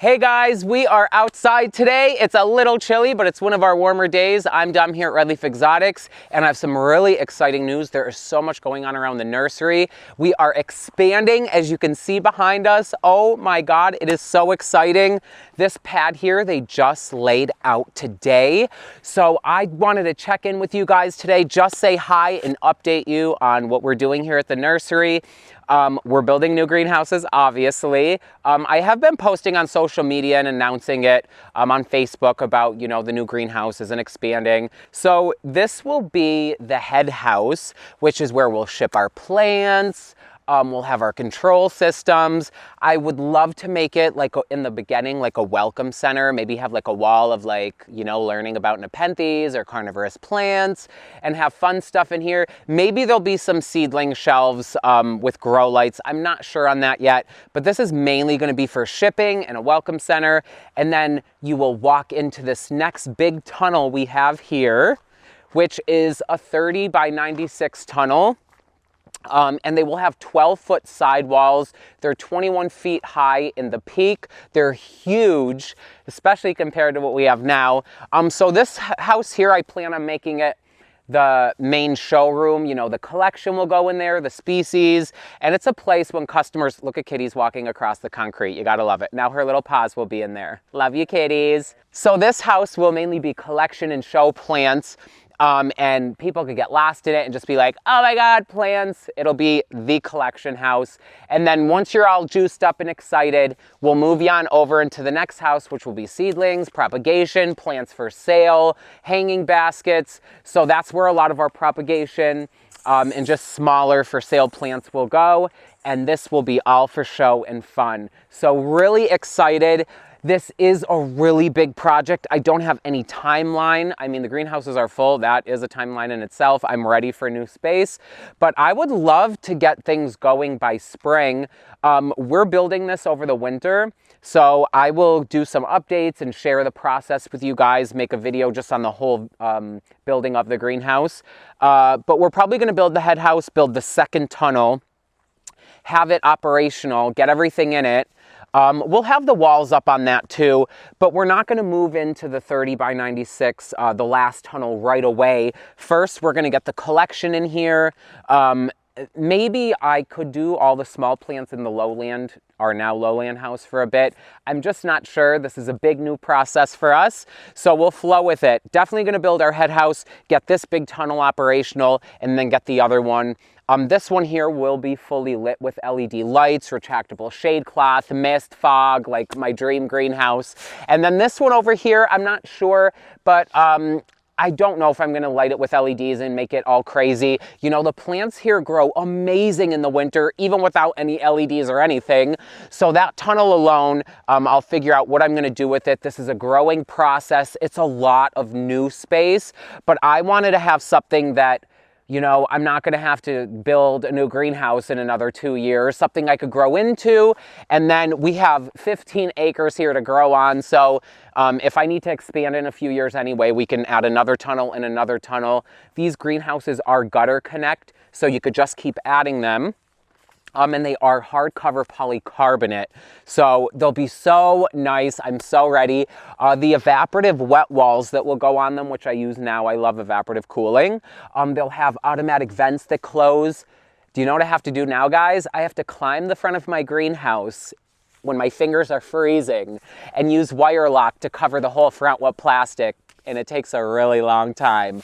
Hey guys, we are outside today. It's a little chilly, but it's one of our warmer days. I'm Dom here at Redleaf Exotics, and I have some really exciting news. There is so much going on around the nursery. We are expanding, as you can see behind us. Oh my God, it is so exciting. This pad here, they just laid out today. So I wanted to check in with you guys today, just say hi and update you on what we're doing here at the nursery. We're building new greenhouses, obviously. I have been posting on social media and announcing it on Facebook about, you know, the new greenhouses and expanding. So this will be the head house, which is where we'll ship our plants. We'll have our control systems. I would love to make it like in the beginning, like a welcome center, maybe have like a wall of like, you know, learning about Nepenthes or carnivorous plants and have fun stuff in here. Maybe there'll be some seedling shelves with grow lights. I'm not sure on that yet, but this is mainly going to be for shipping and a welcome center. And then you will walk into this next big tunnel we have here, which is a 30 by 96 tunnel. And they will have 12-foot sidewalls. They're 21 feet high in the peak. They're huge, especially compared to what we have now. So this house here, I plan on making it the main showroom. You know, the collection will go in there, the species, and it's a place when customers, look at kitties walking across the concrete. You gotta love it. Now her little paws will be in there. Love you, kitties. So this house will mainly be collection and show plants. And people could get lost in it and just be like, oh my God, plants. It'll be the collection house. And then once you're all juiced up and excited, we'll move you on over into the next house, which will be seedlings, propagation, plants for sale, hanging baskets. So that's where a lot of our propagation and just smaller for sale plants will go. And this will be all for show and fun. So really excited. This is a really big project. I don't have any timeline. I mean, the greenhouses are full. That is a timeline in itself. I'm ready for new space, but I would love to get things going by spring. We're building this over the winter, so I will do some updates and share the process with you guys, make a video just on the whole building of the greenhouse. But we're probably gonna build the head house, build the second tunnel, have it operational, get everything in it. We'll have the walls up on that too, but we're not going to move into the 30 by 96, the last tunnel right away. First, we're going to get the collection in here. Maybe I could do all the small plants in the lowland, our now lowland house for a bit. I'm just not sure. This is a big new process for us, so we'll flow with it. Definitely going to build our head house, get this big tunnel operational, and then get the other one. This one here will be fully lit with LED lights, retractable shade cloth, mist, fog, like my dream greenhouse. And then this one over here, I'm not sure, but I don't know if I'm gonna light it with LEDs and make it all crazy. You know, the plants here grow amazing in the winter, even without any LEDs or anything. So that tunnel alone, I'll figure out what I'm gonna do with it. This is a growing process. It's a lot of new space, but I wanted to have something that, you know, I'm not going to have to build a new greenhouse in another 2 years, something I could grow into. And then we have 15 acres here to grow on. So if I need to expand in a few years anyway, we can add another tunnel and another tunnel. These greenhouses are gutter connect, so you could just keep adding them. And they are hardcover polycarbonate. So they'll be so nice. I'm so ready. The evaporative wet walls that will go on them, which I use now, I love evaporative cooling. They'll have automatic vents that close. Do you know what I have to do now, guys? I have to climb the front of my greenhouse when my fingers are freezing and use wire lock to cover the whole front with plastic. And it takes a really long time.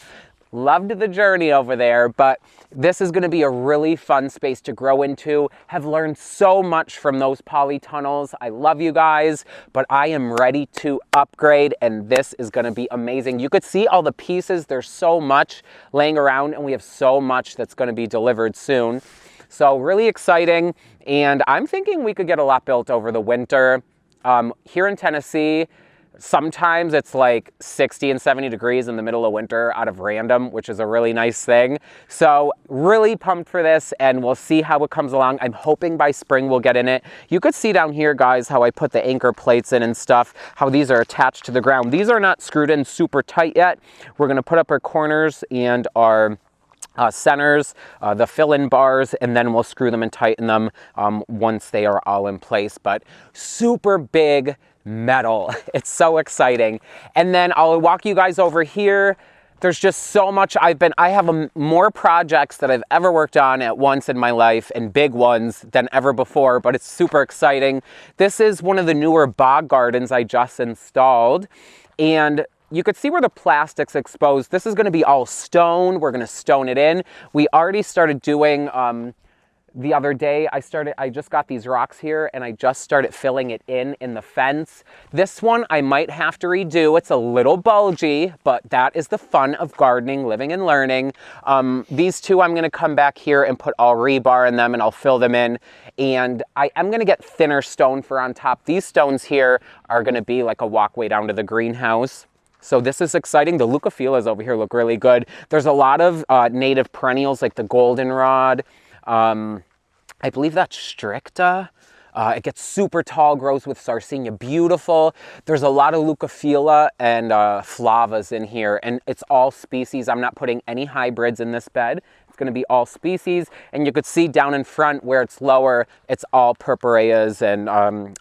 Loved the journey over there, but this is going to be a really fun space to grow into. Have learned so much from those poly tunnels. I love you guys, but I am ready to upgrade, and this is going to be amazing. You could see all the pieces. There's so much laying around, and we have so much that's going to be delivered soon. So really exciting, and I'm thinking we could get a lot built over the winter. Here in Tennessee, sometimes it's like 60 and 70 degrees in the middle of winter out of random, which is a really nice thing. So really pumped for this, and we'll see how it comes along. I'm hoping by spring we'll get in it. You could see down here, guys, how I put the anchor plates in and stuff, how these are attached to the ground. These are not screwed in super tight yet. We're gonna put up our corners and our centers, the fill-in bars, and then we'll screw them and tighten them once they are all in place. But super big metal. It's so exciting. And then I'll walk you guys over here. There's just so much I have more projects that I've ever worked on at once in my life, and big ones than ever before, but it's super exciting. This is one of the newer bog gardens I just installed, and you could see where the plastic's exposed. This is gonna be all stone. We're gonna stone it in. We already started doing, the other day, I just got these rocks here and I just started filling it in the fence. This one I might have to redo. It's a little bulgy, but that is the fun of gardening, living and learning. These two I'm gonna come back here and put all rebar in them and I'll fill them in. And I am gonna get thinner stone for on top. These stones here are gonna be like a walkway down to the greenhouse. So this is exciting. The leucophilas over here look really good. There's a lot of native perennials like the goldenrod. I believe that's stricta. It gets super tall, grows with Sarcenia, beautiful. There's a lot of leucophila and flavas in here, and it's all species. I'm not putting any hybrids in this bed. It's gonna be all species, and you could see down in front where it's lower, it's all purpureas, and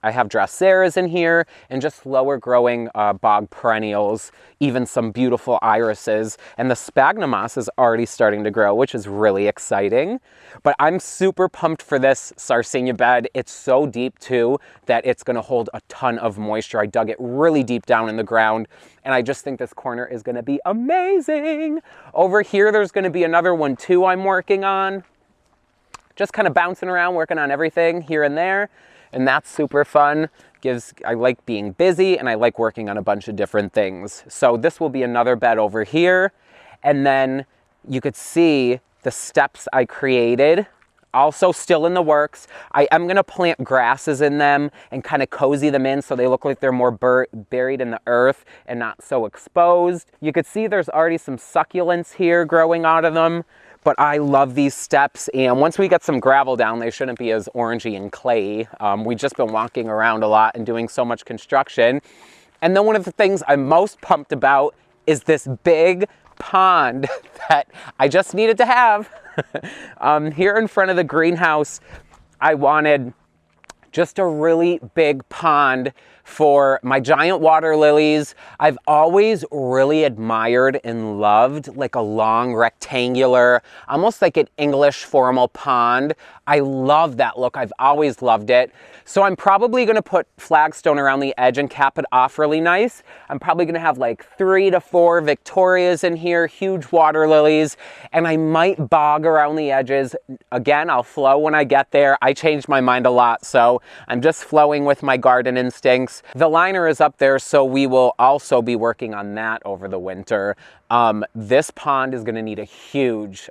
I have dracaeras in here, and just lower growing bog perennials, even some beautiful irises, and the sphagnum moss is already starting to grow, which is really exciting. But I'm super pumped for this Sarcenia bed. It's so deep too that it's gonna hold a ton of moisture. I dug it really deep down in the ground, and I just think this corner is gonna be amazing. Over here, there's gonna be another one too I'm working on. Just kind of bouncing around, working on everything here and there, and that's super fun. I like being busy, and I like working on a bunch of different things. So this will be another bed over here, and then you could see the steps I created, also still in the works. I am gonna plant grasses in them and kind of cozy them in so they look like they're more buried in the earth and not so exposed. You could see there's already some succulents here growing out of them, but I love these steps, and once we get some gravel down, they shouldn't be as orangey and clayey. We've just been walking around a lot and doing so much construction. And then one of the things I'm most pumped about is this big pond that I just needed to have. Here in front of the greenhouse, I wanted just a really big pond for my giant water lilies. I've always really admired and loved like a long rectangular, almost like an English formal pond. I love that look. I've always loved it. So I'm probably gonna put flagstone around the edge and cap it off really nice. I'm probably gonna have like 3 to 4 Victorias in here, huge water lilies, and I might bog around the edges. Again, I'll flow when I get there. I changed my mind a lot, so I'm just flowing with my garden instincts. The liner is up there, so we will also be working on that over the winter. This pond is gonna need a huge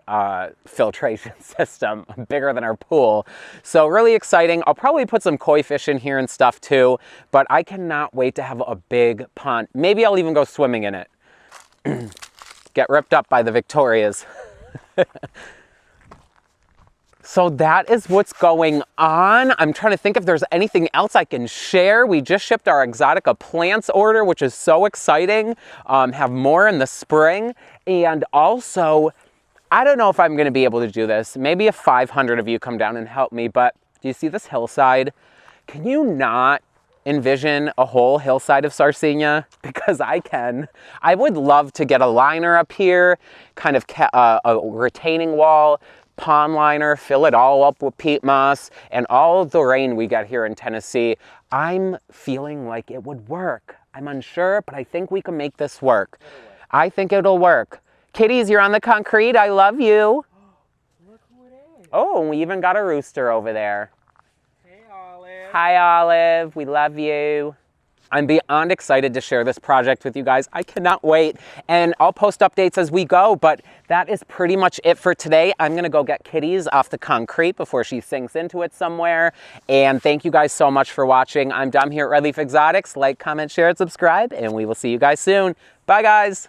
filtration system, bigger than our pool. So really exciting. I'll probably put some koi fish in here and stuff too, but I cannot wait to have a big pond. Maybe I'll even go swimming in it. Get ripped up by the Victorias. So that is what's going on. I'm trying to think if there's anything else I can share. We just shipped our Exotica plants order, which is so exciting. Have more in the spring. And also, I don't know if I'm gonna be able to do this. Maybe if 500 of you come down and help me, but do you see this hillside? Can you not envision a whole hillside of Sarcenia? Because I can. I would love to get a liner up here, kind of a retaining wall, pond liner, fill it all up with peat moss, and all of the rain we got here in Tennessee. I'm feeling like it would work. I'm unsure, but I think we can make this work. I think it'll work. Kitties, you're on the concrete. I love you. Look who it is. Oh, and we even got a rooster over there. Hey, Olive. Hi, Olive. We love you. I'm beyond excited to share this project with you guys. I cannot wait, and I'll post updates as we go, but that is pretty much it for today. I'm gonna go get Kitties off the concrete before she sinks into it somewhere, and thank you guys so much for watching. I'm Dom here at Redleaf Exotics. Like, comment, share, and subscribe, and we will see you guys soon. Bye, guys.